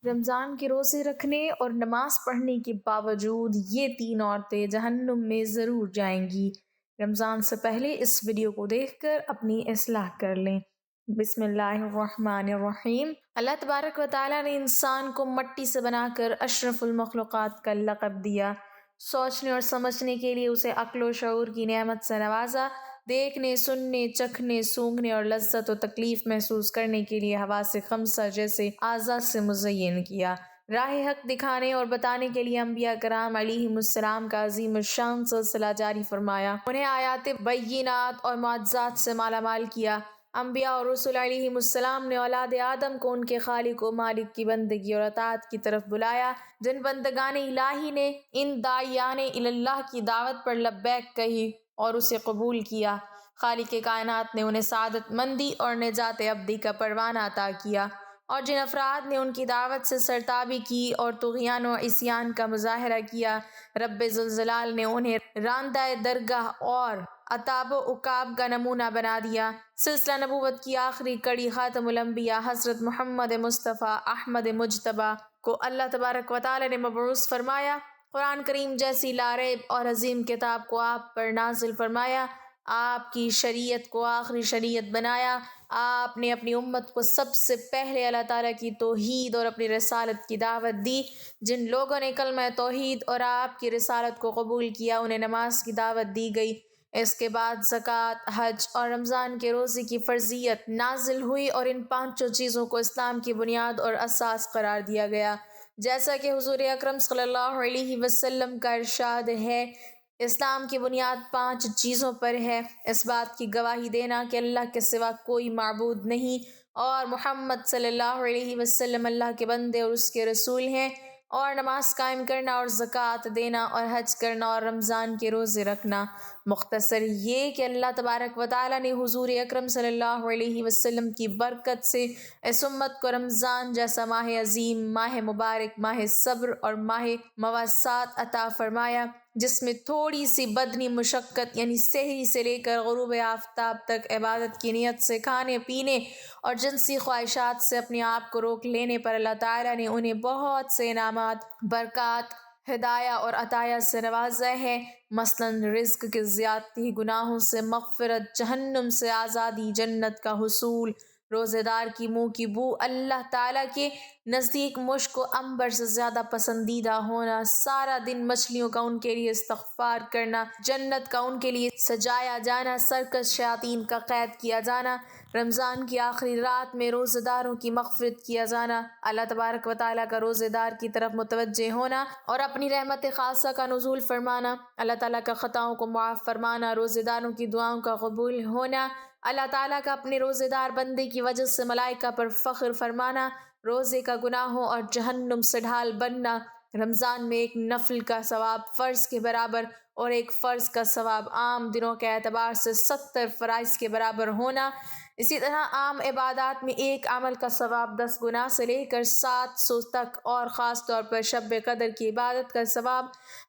رمضان کے روزے رکھنے اور نماز پڑھنے کے باوجود یہ 3 عورتیں جہنم میں ضرور جائیں گی۔ رمضان سے پہلے اس ویڈیو کو دیکھ کر اپنی اصلاح کر لیں۔ بسم اللہ الرحمن الرحیم۔ اللہ تبارک و تعالیٰ نے انسان کو مٹی سے بنا کر اشرف المخلوقات کا لقب دیا۔ سوچنے اور سمجھنے کے لیے اسے عقل و شعور کی نعمت سے نوازا۔ دیکھنے، سننے، چکھنے، سونگھنے اور لذت و تکلیف محسوس کرنے کے لیے حواس خمسہ جیسے اعضاء سے مزین کیا۔ راہ حق دکھانے اور بتانے کے لیے انبیاء کرام علیہم السلام کا عظیم الشان سلسلہ جاری فرمایا۔ انہیں آیات بینات اور معجزات سے مالا مال کیا۔ انبیاء اور رسول علیہم السلام نے اولاد آدم کو ان کے خالق و مالک کی بندگی اور اطاعت کی طرف بلایا۔ جن بندگان الہی نے ان داعیان اللہ کی دعوت پر لبیک کہی اور اسے قبول کیا، خالق کائنات نے انہیں سعادت مندی اور نجات ابدی کا پروانہ عطا کیا۔ اور جن افراد نے ان کی دعوت سے سرتابی کی اور طغیان و عصیان کا مظاہرہ کیا، رب ذوالجلال نے انہیں راندہ درگاہ اور اتاب و عقاب کا نمونہ بنا دیا۔ سلسلہ نبوت کی آخری کڑی خاتم الانبیاء حضرت محمد مصطفیٰ احمد مجتبیٰ کو اللہ تبارک و تعالی نے مبعوث فرمایا۔ قرآن کریم جیسی لاریب اور عظیم کتاب کو آپ پر نازل فرمایا۔ آپ کی شریعت کو آخری شریعت بنایا۔ آپ نے اپنی امت کو سب سے پہلے اللہ تعالیٰ کی توحید اور اپنی رسالت کی دعوت دی۔ جن لوگوں نے کلمہ توحید اور آپ کی رسالت کو قبول کیا انہیں نماز کی دعوت دی گئی۔ اس کے بعد زکوٰۃ، حج اور رمضان کے روزے کی فرضیت نازل ہوئی اور ان 5 چیزوں کو اسلام کی بنیاد اور اساس قرار دیا گیا۔ جیسا کہ حضور اکرم صلی اللہ علیہ وسلم کا ارشاد ہے، اسلام کی بنیاد 5 چیزوں پر ہے: اس بات کی گواہی دینا کہ اللہ کے سوا کوئی معبود نہیں اور محمد صلی اللہ علیہ وسلم اللہ کے بندے اور اس کے رسول ہیں، اور نماز قائم کرنا اور زکوٰۃ دینا اور حج کرنا اور رمضان کے روزے رکھنا۔ مختصر یہ کہ اللہ تبارک و تعالیٰ نے حضور اکرم صلی اللہ علیہ وسلم کی برکت سے اس امت کو رمضان جیسا ماہ عظیم، ماہ مبارک، ماہ صبر اور ماہ مواسات عطا فرمایا، جس میں تھوڑی سی بدنی مشقت یعنی سحری سے لے کر غروب آفتاب تک عبادت کی نیت سے کھانے پینے اور جنسی خواہشات سے اپنے آپ کو روک لینے پر اللہ تعالیٰ نے انہیں بہت سے انعامات، برکات، ہدایہ اور عطایا سے نوازا ہے، مثلاً رزق کی زیادتی، گناہوں سے مغفرت، جہنم سے آزادی، جنت کا حصول، روزے دار کی منہ کی بو، اللہ تعالیٰ کے نزدیک مشک و عنبر سے زیادہ پسندیدہ ہونا، سارا دن مچھلیوں کا ان کے لیے استغفار کرنا، جنت کا ان کے لیے سجایا جانا، سرکش شیاطین کا قید کیا جانا، رمضان کی آخری رات میں روزے داروں کی مغفرت کیا جانا، اللہ تبارک و تعالیٰ کا روزے دار کی طرف متوجہ ہونا اور اپنی رحمت خاصہ کا نزول فرمانا، اللہ تعالیٰ کا خطاؤں کو معاف فرمانا، روزے داروں کی دعاؤں کا قبول ہونا، اللہ تعالیٰ کا اپنے روزے دار بندے کی وجہ سے ملائکہ پر فخر فرمانا، روزے کا گناہوں اور جہنم سے ڈھال بننا، رمضان میں ایک نفل کا ثواب فرض کے برابر اور ایک فرض کا ثواب عام دنوں کے اعتبار سے 70 فرائض کے برابر ہونا، اسی طرح عام عبادات میں ایک عمل کا ثواب 10 گنا سے لے کر 700 تک، اور خاص طور پر شب قدر کی عبادت کا ثواب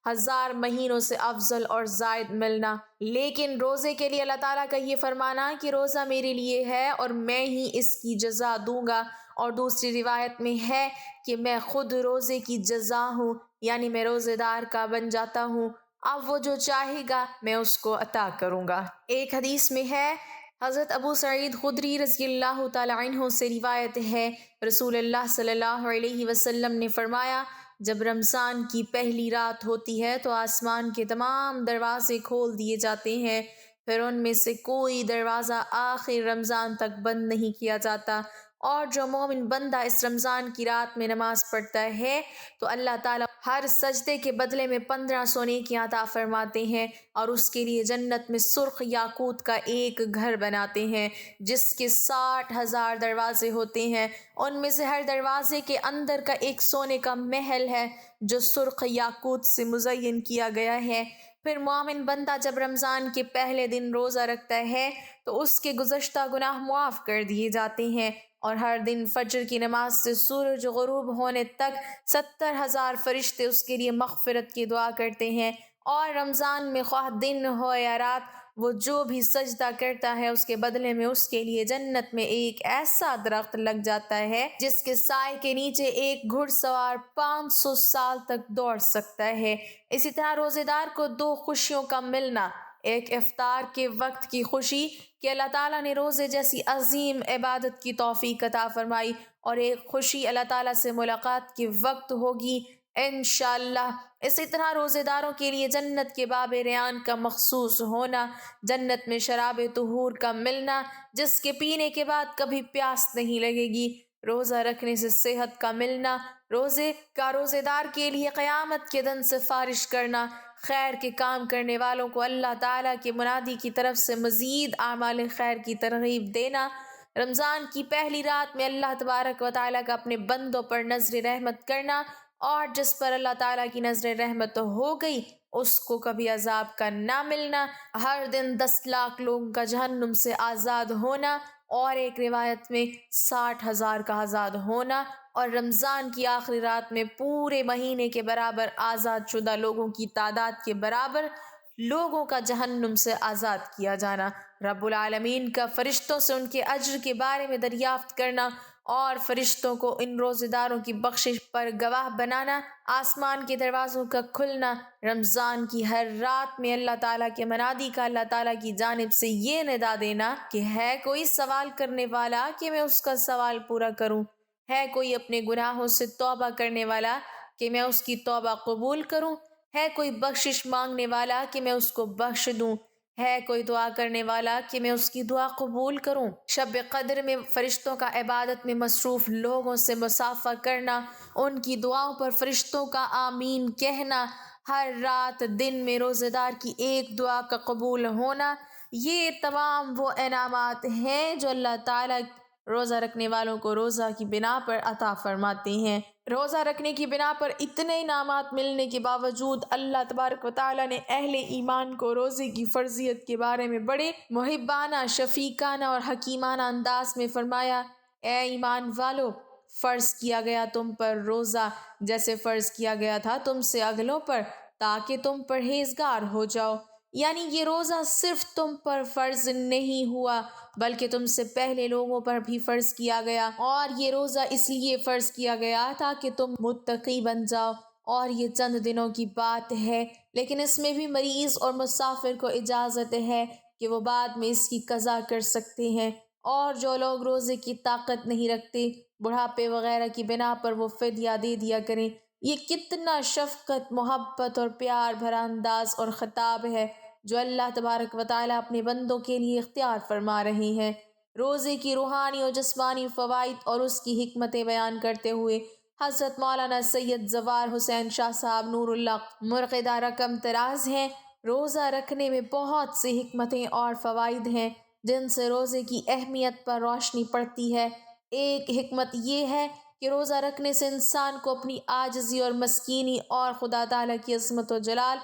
1000 مہینوں سے افضل اور زائد ملنا۔ لیکن روزے کے لیے اللہ تعالیٰ کا یہ فرمانا کہ روزہ میرے لیے ہے اور میں ہی اس کی جزا دوں گا، اور دوسری روایت میں ہے کہ میں خود روزے کی جزا ہوں، یعنی میں روزے دار کا بن جاتا ہوں، اب وہ جو چاہے گا میں اس کو عطا کروں گا۔ ایک حدیث میں ہے، حضرت ابو سعید خدری رضی اللہ تعالی عنہ سے روایت ہے، رسول اللہ صلی اللہ علیہ وسلم نے فرمایا، جب رمضان کی پہلی رات ہوتی ہے تو آسمان کے تمام دروازے کھول دیے جاتے ہیں، پھر ان میں سے کوئی دروازہ آخر رمضان تک بند نہیں کیا جاتا، اور جو مومن بندہ اس رمضان کی رات میں نماز پڑھتا ہے تو اللہ تعالیٰ ہر سجدے کے بدلے میں 1500 نیکیاں عطا فرماتے ہیں، اور اس کے لیے جنت میں سرخ یاقوت کا ایک گھر بناتے ہیں جس کے 60,000 دروازے ہوتے ہیں، ان میں سے ہر دروازے کے اندر کا ایک سونے کا محل ہے جو سرخ یاقوت سے مزین کیا گیا ہے۔ پھر مومن بندہ جب رمضان کے پہلے دن روزہ رکھتا ہے تو اس کے گزشتہ گناہ معاف کر دیے جاتے ہیں، اور ہر دن فجر کی نماز سے سورج غروب ہونے تک 70,000 فرشتے اس کے لیے مغفرت کی دعا کرتے ہیں، اور رمضان میں خواہ دن ہو یا رات وہ جو بھی سجدہ کرتا ہے اس کے بدلے میں اس کے لیے جنت میں ایک ایسا درخت لگ جاتا ہے جس کے سائے کے نیچے ایک گھڑ سوار 500 سال تک دوڑ سکتا ہے۔ اسی طرح روزے دار کو 2 خوشیوں کا ملنا، ایک افطار کے وقت کی خوشی کہ اللہ تعالیٰ نے روزے جیسی عظیم عبادت کی توفیق عطا فرمائی، اور ایک خوشی اللہ تعالیٰ سے ملاقات کے وقت ہوگی انشاءاللہ۔ اسی طرح روزے داروں کے لیے جنت کے باب ریان کا مخصوص ہونا، جنت میں شراب طہور کا ملنا جس کے پینے کے بعد کبھی پیاس نہیں لگے گی، روزہ رکھنے سے صحت کا ملنا، روزے دار کے لیے قیامت کے دن سفارش کرنا، خیر کے کام کرنے والوں کو اللہ تعالیٰ کے منادی کی طرف سے مزید اعمال خیر کی ترغیب دینا، رمضان کی پہلی رات میں اللہ تبارک و تعالیٰ کا اپنے بندوں پر نظر رحمت کرنا، اور جس پر اللہ تعالیٰ کی نظر رحمت ہو گئی اس کو کبھی عذاب کا نہ ملنا، ہر دن 10 لاکھ لوگوں کا جہنم سے آزاد ہونا، اور ایک روایت میں 60,000 کا آزاد ہونا، اور رمضان کی آخری رات میں پورے مہینے کے برابر آزاد شدہ لوگوں کی تعداد کے برابر لوگوں کا جہنم سے آزاد کیا جانا، رب العالمین کا فرشتوں سے ان کے اجر کے بارے میں دریافت کرنا اور فرشتوں کو ان روزے داروں کی بخشش پر گواہ بنانا، آسمان کے دروازوں کا کھلنا، رمضان کی ہر رات میں اللہ تعالیٰ کے منادی کا اللہ تعالیٰ کی جانب سے یہ ندا دینا کہ ہے کوئی سوال کرنے والا کہ میں اس کا سوال پورا کروں، ہے کوئی اپنے گناہوں سے توبہ کرنے والا کہ میں اس کی توبہ قبول کروں، ہے کوئی بخشش مانگنے والا کہ میں اس کو بخش دوں، ہے کوئی دعا کرنے والا کہ میں اس کی دعا قبول کروں۔ شب قدر میں فرشتوں کا عبادت میں مصروف لوگوں سے مصافحہ کرنا، ان کی دعاؤں پر فرشتوں کا آمین کہنا، ہر رات دن میں روزے دار کی ایک دعا کا قبول ہونا، یہ تمام وہ انعامات ہیں جو اللہ تعالیٰ روزہ رکھنے والوں کو روزہ کی بنا پر عطا فرماتے ہیں۔ روزہ رکھنے کی بنا پر اتنے انعامات ملنے کے باوجود اللہ تبارک و تعالیٰ نے اہل ایمان کو روزے کی فرضیت کے بارے میں بڑے محبانہ، شفیقانہ اور حکیمانہ انداز میں فرمایا، اے ایمان والو، فرض کیا گیا تم پر روزہ جیسے فرض کیا گیا تھا تم سے اگلوں پر تاکہ تم پرہیزگار ہو جاؤ، یعنی یہ روزہ صرف تم پر فرض نہیں ہوا بلکہ تم سے پہلے لوگوں پر بھی فرض کیا گیا، اور یہ روزہ اس لیے فرض کیا گیا تاکہ تم متقی بن جاؤ، اور یہ چند دنوں کی بات ہے، لیکن اس میں بھی مریض اور مسافر کو اجازت ہے کہ وہ بعد میں اس کی قضا کر سکتے ہیں، اور جو لوگ روزے کی طاقت نہیں رکھتے، بڑھاپے وغیرہ کی بنا پر وہ فدیہ دے دیا کریں۔ یہ کتنا شفقت، محبت اور پیار بھرا انداز اور خطاب ہے جو اللہ تبارک و تعالیٰ اپنے بندوں کے لیے اختیار فرما رہے ہیں۔ روزے کی روحانی اور جسمانی فوائد اور اس کی حکمتیں بیان کرتے ہوئے حضرت مولانا سید زوار حسین شاہ صاحب نور اللہ مرقدہ رقم طراز ہیں، روزہ رکھنے میں بہت سی حکمتیں اور فوائد ہیں جن سے روزے کی اہمیت پر روشنی پڑتی ہے۔ ایک حکمت یہ ہے کہ روزہ رکھنے سے انسان کو اپنی عاجزی اور مسکینی اور خدا تعالیٰ کی عظمت و جلال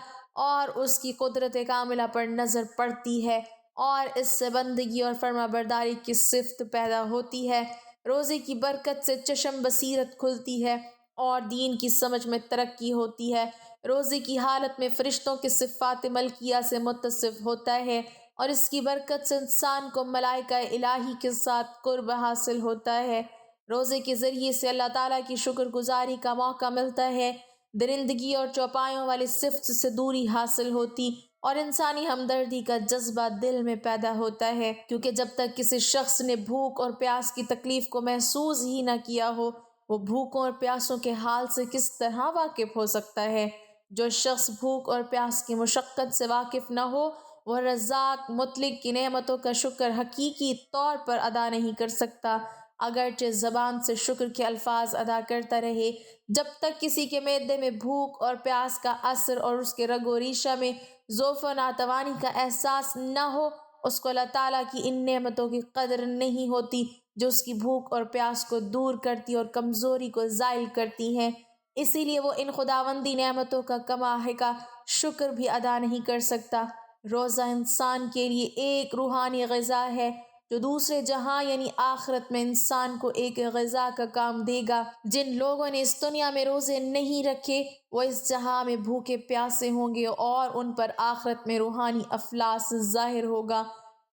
اور اس کی قدرت کاملہ پر نظر پڑتی ہے، اور اس سے بندگی اور فرما برداری کی صفت پیدا ہوتی ہے۔ روزے کی برکت سے چشم بصیرت کھلتی ہے اور دین کی سمجھ میں ترقی ہوتی ہے۔ روزے کی حالت میں فرشتوں کے صفات ملکیہ سے متصف ہوتا ہے، اور اس کی برکت سے انسان کو ملائکہ الہی کے ساتھ قرب حاصل ہوتا ہے۔ روزے کے ذریعے سے اللہ تعالیٰ کی شکر گزاری کا موقع ملتا ہے، درندگی اور چوپایوں والی صفت سے دوری حاصل ہوتی اور انسانی ہمدردی کا جذبہ دل میں پیدا ہوتا ہے، کیونکہ جب تک کسی شخص نے بھوک اور پیاس کی تکلیف کو محسوس ہی نہ کیا ہو، وہ بھوکوں اور پیاسوں کے حال سے کس طرح واقف ہو سکتا ہے؟ جو شخص بھوک اور پیاس کی مشقت سے واقف نہ ہو، وہ رزاق مطلق کی نعمتوں کا شکر حقیقی طور پر ادا نہیں کر سکتا، اگرچہ زبان سے شکر کے الفاظ ادا کرتا رہے۔ جب تک کسی کے معدے میں بھوک اور پیاس کا اثر اور اس کے رگ و ریشہ میں ضعف و ناتوانی کا احساس نہ ہو، اس کو اللہ تعالیٰ کی ان نعمتوں کی قدر نہیں ہوتی جو اس کی بھوک اور پیاس کو دور کرتی اور کمزوری کو زائل کرتی ہیں۔ اسی لیے وہ ان خداوندی نعمتوں کا کما حقہ شکر بھی ادا نہیں کر سکتا۔ روزہ انسان کے لیے ایک روحانی غذا ہے جو دوسرے جہاں یعنی آخرت میں انسان کو ایک غذا کا کام دے گا۔ جن لوگوں نے اس دنیا میں روزے نہیں رکھے وہ اس جہاں میں بھوکے پیاسے ہوں گے اور ان پر آخرت میں روحانی افلاس ظاہر ہوگا،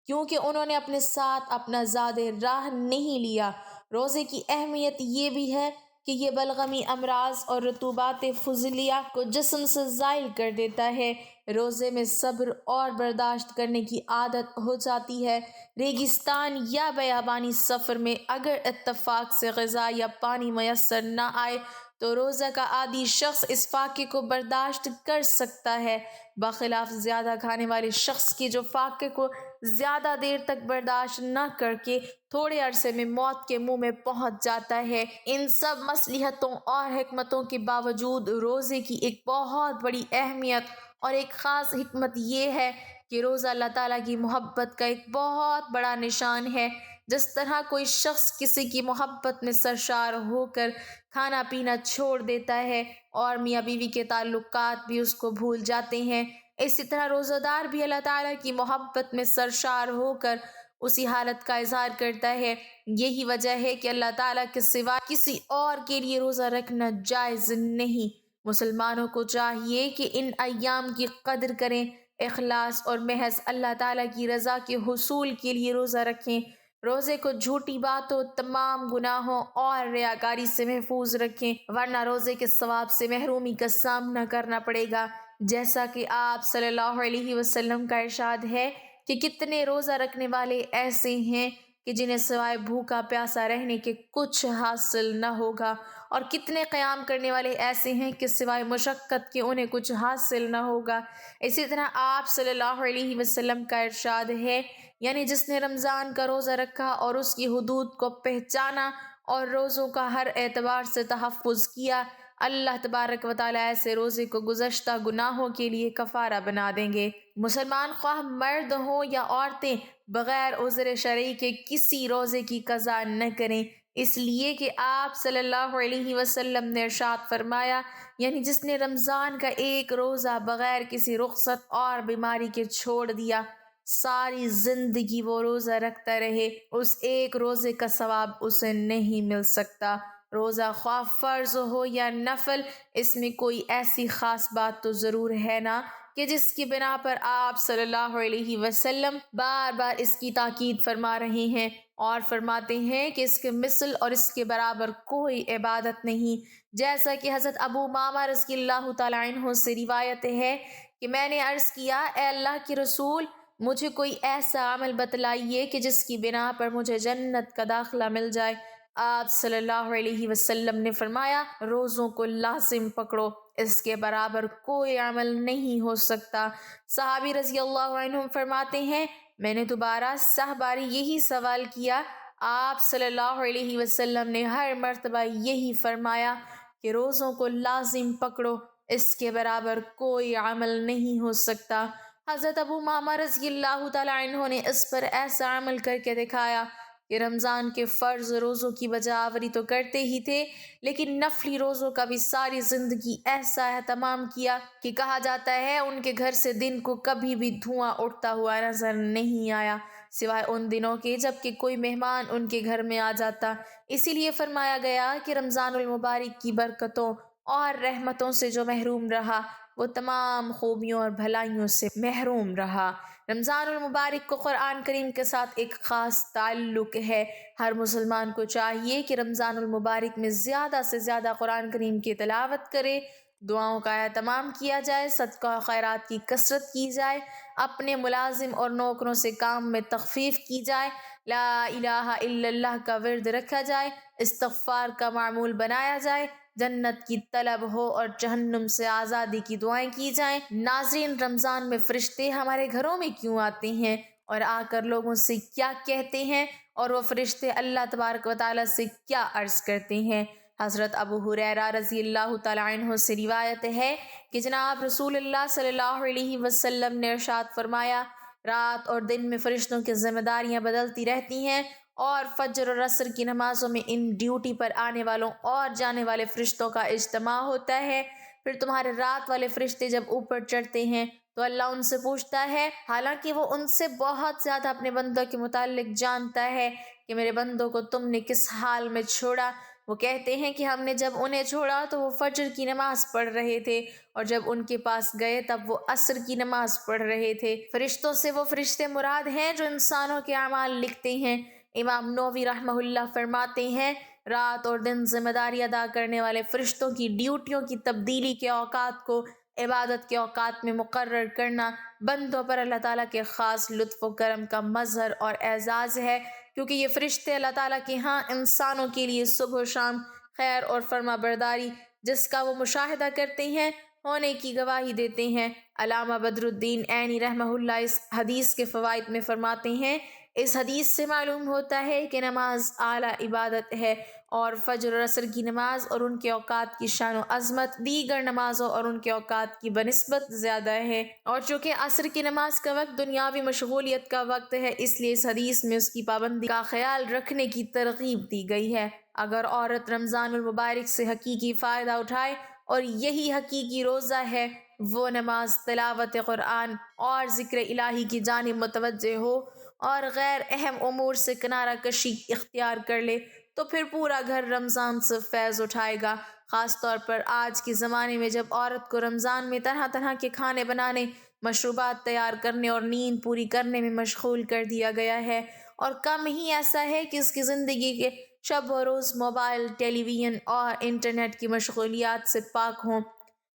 کیونکہ انہوں نے اپنے ساتھ اپنا زاد راہ نہیں لیا۔ روزے کی اہمیت یہ بھی ہے کہ یہ بلغمی امراض اور رطوبات فضلیہ کو جسم سے زائل کر دیتا ہے۔ روزے میں صبر اور برداشت کرنے کی عادت ہو جاتی ہے۔ ریگستان یا بیابانی سفر میں اگر اتفاق سے غذا یا پانی میسر نہ آئے تو روزہ کا عادی شخص اس فاقے کو برداشت کر سکتا ہے، بخلاف زیادہ کھانے والے شخص کے جو فاقے کو زیادہ دیر تک برداشت نہ کر کے تھوڑے عرصے میں موت کے منہ میں پہنچ جاتا ہے۔ ان سب مصلحتوں اور حکمتوں کے باوجود روزے کی ایک بہت بڑی اہمیت اور ایک خاص حکمت یہ ہے کہ روزہ اللہ تعالیٰ کی محبت کا ایک بہت بڑا نشان ہے۔ جس طرح کوئی شخص کسی کی محبت میں سرشار ہو کر کھانا پینا چھوڑ دیتا ہے اور میاں بیوی کے تعلقات بھی اس کو بھول جاتے ہیں، اسی طرح روزہ دار بھی اللہ تعالیٰ کی محبت میں سرشار ہو کر اسی حالت کا اظہار کرتا ہے۔ یہی وجہ ہے کہ اللہ تعالیٰ کے سوا کسی اور کے لیے روزہ رکھنا جائز نہیں۔ مسلمانوں کو چاہیے کہ ان ایام کی قدر کریں، اخلاص اور محض اللہ تعالیٰ کی رضا کے حصول کے لیے روزہ رکھیں۔ روزے کو جھوٹی باتوں، تمام گناہوں اور ریاکاری سے محفوظ رکھیں، ورنہ روزے کے ثواب سے محرومی کا سامنا کرنا پڑے گا۔ جیسا کہ آپ صلی اللہ علیہ وسلم کا ارشاد ہے کہ کتنے روزہ رکھنے والے ایسے ہیں کہ جنہیں سوائے بھوکا پیاسا رہنے کے کچھ حاصل نہ ہوگا، اور کتنے قیام کرنے والے ایسے ہیں کہ سوائے مشقت کے انہیں کچھ حاصل نہ ہوگا۔ اسی طرح آپ صلی اللہ علیہ وسلم کا ارشاد ہے، یعنی جس نے رمضان کا روزہ رکھا اور اس کی حدود کو پہچانا اور روزوں کا ہر اعتبار سے تحفظ کیا، اللہ تبارک و تعالیٰ ایسے روزے کو گزشتہ گناہوں کے لیے کفارہ بنا دیں گے۔ مسلمان خواہ مرد ہوں یا عورتیں بغیر عذر شرعی کے کسی روزے کی قضا نہ کریں، اس لیے کہ آپ صلی اللہ علیہ وسلم نے ارشاد فرمایا، یعنی جس نے رمضان کا ایک روزہ بغیر کسی رخصت اور بیماری کے چھوڑ دیا، ساری زندگی وہ روزہ رکھتا رہے، اس ایک روزے کا ثواب اسے نہیں مل سکتا۔ روزہ خواہ فرض ہو یا نفل، اس میں کوئی ایسی خاص بات تو ضرور ہے نا کہ جس کی بنا پر آپ صلی اللہ علیہ وسلم بار بار اس کی تاکید فرما رہے ہیں اور فرماتے ہیں کہ اس کے مثل اور اس کے برابر کوئی عبادت نہیں۔ جیسا کہ حضرت ابو امامہ رضی اللہ تعالیٰ عنہ سے روایت ہے کہ میں نے عرض کیا، اے اللہ کے رسول، مجھے کوئی ایسا عمل بتلائیے کہ جس کی بنا پر مجھے جنت کا داخلہ مل جائے۔ آپ صلی اللہ علیہ وسلم نے فرمایا، روزوں کو لازم پکڑو، اس کے برابر کوئی عمل نہیں ہو سکتا۔ صحابی رضی اللہ عنہ فرماتے ہیں، میں نے دوبارہ 7 بار یہی سوال کیا، آپ صلی اللہ علیہ وسلم نے ہر مرتبہ یہی فرمایا کہ روزوں کو لازم پکڑو، اس کے برابر کوئی عمل نہیں ہو سکتا۔ حضرت ابو امامہ رضی اللہ تعالیٰ عنہ نے اس پر ایسا عمل کر کے دکھایا کہ رمضان کے فرض روزوں کی بجاوری تو کرتے ہی تھے، لیکن نفلی روزوں کا بھی ساری زندگی ایسا اہتمام کیا کہ کہا جاتا ہے ان کے گھر سے دن کو کبھی بھی دھواں اٹھتا ہوا نظر نہیں آیا، سوائے ان دنوں کے جب کہ کوئی مہمان ان کے گھر میں آ جاتا۔ اسی لیے فرمایا گیا کہ رمضان المبارک کی برکتوں اور رحمتوں سے جو محروم رہا وہ تمام خوبیوں اور بھلائیوں سے محروم رہا۔ رمضان المبارک کو قرآن کریم کے ساتھ ایک خاص تعلق ہے۔ ہر مسلمان کو چاہیے کہ رمضان المبارک میں زیادہ سے زیادہ قرآن کریم کی تلاوت کرے، دعاؤں کا اہتمام کیا جائے، صدقہ و خیرات کی کثرت کی جائے، اپنے ملازم اور نوکروں سے کام میں تخفیف کی جائے، لا الہ الا اللہ کا ورد رکھا جائے، استغفار کا معمول بنایا جائے، جنت کی طلب ہو اور جہنم سے آزادی کی دعائیں کی جائیں۔ ناظرین، رمضان میں فرشتے ہمارے گھروں میں کیوں آتے ہیں اور آ کر لوگوں سے کیا کہتے ہیں، اور وہ فرشتے اللہ تبارک و تعالیٰ سے کیا عرض کرتے ہیں؟ حضرت ابو ہریرہ رضی اللہ تعالیٰ عنہ سے روایت ہے کہ جناب رسول اللہ صلی اللہ علیہ وسلم نے ارشاد فرمایا، رات اور دن میں فرشتوں کی ذمہ داریاں بدلتی رہتی ہیں، اور فجر اور عصر کی نمازوں میں ان ڈیوٹی پر آنے والوں اور جانے والے فرشتوں کا اجتماع ہوتا ہے۔ پھر تمہارے رات والے فرشتے جب اوپر چڑھتے ہیں تو اللہ ان سے پوچھتا ہے، حالانکہ وہ ان سے بہت زیادہ اپنے بندوں کے متعلق جانتا ہے، کہ میرے بندوں کو تم نے کس حال میں چھوڑا؟ وہ کہتے ہیں کہ ہم نے جب انہیں چھوڑا تو وہ فجر کی نماز پڑھ رہے تھے، اور جب ان کے پاس گئے تب وہ عصر کی نماز پڑھ رہے تھے۔ فرشتوں سے وہ فرشتے مراد ہیں جو انسانوں کے اعمال لکھتے ہیں۔ امام نووی رحمہ اللہ فرماتے ہیں، رات اور دن ذمہ داری ادا کرنے والے فرشتوں کی ڈیوٹیوں کی تبدیلی کے اوقات کو عبادت کے اوقات میں مقرر کرنا بندوں پر اللہ تعالیٰ کے خاص لطف و کرم کا مظہر اور اعزاز ہے، کیونکہ یہ فرشتے اللہ تعالیٰ کے ہاں انسانوں کے لیے صبح و شام خیر اور فرما برداری جس کا وہ مشاہدہ کرتے ہیں ہونے کی گواہی دیتے ہیں۔ علامہ بدر الدین عینی رحمہ اللہ اس حدیث کے فوائد میں فرماتے ہیں، اس حدیث سے معلوم ہوتا ہے کہ نماز اعلیٰ عبادت ہے، اور فجر اور عصر کی نماز اور ان کے اوقات کی شان و عظمت دیگر نمازوں اور ان کے اوقات کی بنسبت زیادہ ہے، اور چونکہ عصر کی نماز کا وقت دنیاوی مشغولیت کا وقت ہے، اس لیے اس حدیث میں اس کی پابندی کا خیال رکھنے کی ترغیب دی گئی ہے۔ اگر عورت رمضان المبارک سے حقیقی فائدہ اٹھائے اور یہی حقیقی روزہ ہے، وہ نماز، تلاوت قرآن اور ذکر الہی کی جانب متوجہ ہو اور غیر اہم امور سے کنارہ کشی اختیار کر لے، تو پھر پورا گھر رمضان سے فیض اٹھائے گا۔ خاص طور پر آج کے زمانے میں جب عورت کو رمضان میں طرح طرح کے کھانے بنانے، مشروبات تیار کرنے اور نیند پوری کرنے میں مشغول کر دیا گیا ہے، اور کم ہی ایسا ہے کہ اس کی زندگی کے شب و روز موبائل، ٹیلی ویژن اور انٹرنیٹ کی مشغولیات سے پاک ہوں۔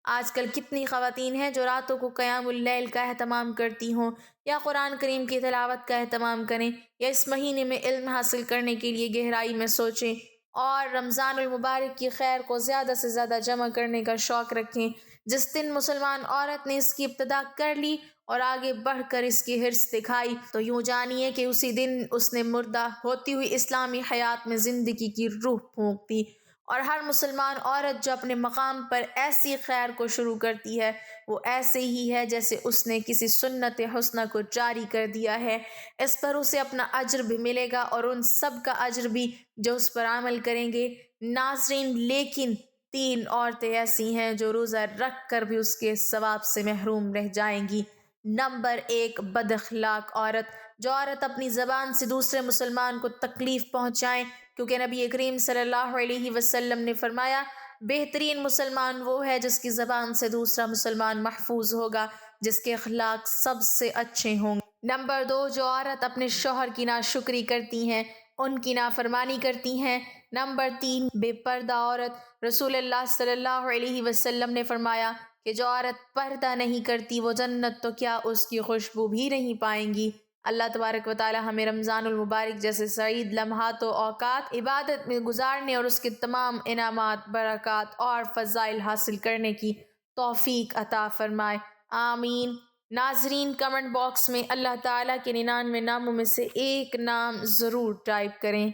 آج کل کتنی خواتین ہیں جو راتوں کو قیام اللیل کا اہتمام کرتی ہوں، یا قرآن کریم کی تلاوت کا اہتمام کریں، یا اس مہینے میں علم حاصل کرنے کے لیے گہرائی میں سوچیں اور رمضان المبارک کی خیر کو زیادہ سے زیادہ جمع کرنے کا شوق رکھیں۔ جس دن مسلمان عورت نے اس کی ابتدا کر لی اور آگے بڑھ کر اس کی حرص دکھائی، تو یوں جانیے کہ اسی دن اس نے مردہ ہوتی ہوئی اسلامی حیات میں زندگی کی روح پھونک دی۔ اور ہر مسلمان عورت جو اپنے مقام پر ایسی خیر کو شروع کرتی ہے، وہ ایسے ہی ہے جیسے اس نے کسی سنت حسنہ کو جاری کر دیا ہے۔ اس پر اسے اپنا اجر بھی ملے گا اور ان سب کا اجر بھی جو اس پر عمل کریں گے۔ ناظرین، لیکن 3 عورتیں ایسی ہیں جو روزہ رکھ کر بھی اس کے ثواب سے محروم رہ جائیں گی۔ نمبر 1، بد اخلاق عورت۔ جو عورت اپنی زبان سے دوسرے مسلمان کو تکلیف پہنچائیں، کیونکہ نبی کریم صلی اللہ علیہ وسلم نے فرمایا، بہترین مسلمان وہ ہے جس کی زبان سے دوسرا مسلمان محفوظ ہوگا، جس کے اخلاق سب سے اچھے ہوں گے۔ نمبر 2، جو عورت اپنے شوہر کی ناشکری کرتی ہیں، ان کی نافرمانی کرتی ہیں۔ نمبر 3، بے پردہ عورت۔ رسول اللہ صلی اللہ علیہ وسلم نے فرمایا کہ جو عورت پردہ نہیں کرتی وہ جنت تو کیا اس کی خوشبو بھی نہیں پائیں گی۔ اللہ تبارک و تعالی ہمیں رمضان المبارک جیسے سعید لمحات و اوقات عبادت میں گزارنے اور اس کے تمام انعامات، برکات اور فضائل حاصل کرنے کی توفیق عطا فرمائے، آمین۔ ناظرین، کمنٹ باکس میں اللہ تعالیٰ کے 99 ناموں میں سے ایک نام ضرور ٹائپ کریں۔